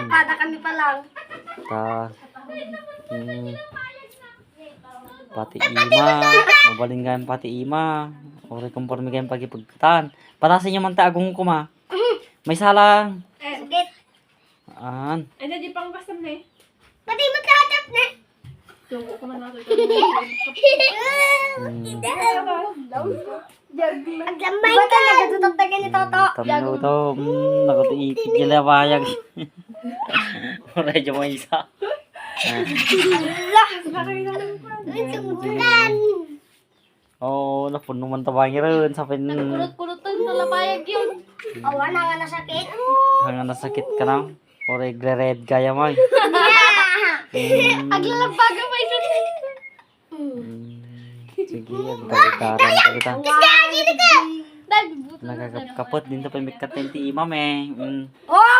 Pada kami pa lang. Ta. Pati ima. Mabaling kayong pati ima. Ore kumpormi kayong pagipagkatan. Patasin nyo man taagong kuma. May salang. Sugit. An. Ay, di pang basam na eh. Pati magkatap na. Tunggu ko man natin. Ang lambay ka. Nagatutok na ganito to. Tanaw to. Nakatiipid nila payag. Medyo may isa. Oh, napuno man tabangi rin sa pin. Kulot-kulotan na lapayag yun. Awa na nga nasakit. Hanga nasakit ka na. O red gaya mo. Aglalabaga pa isa. Sige, ang dagdaran ka kita. Kasi dito ka. Nagbuto na Nagkakapot din to pamikat ti imam eh. Oh!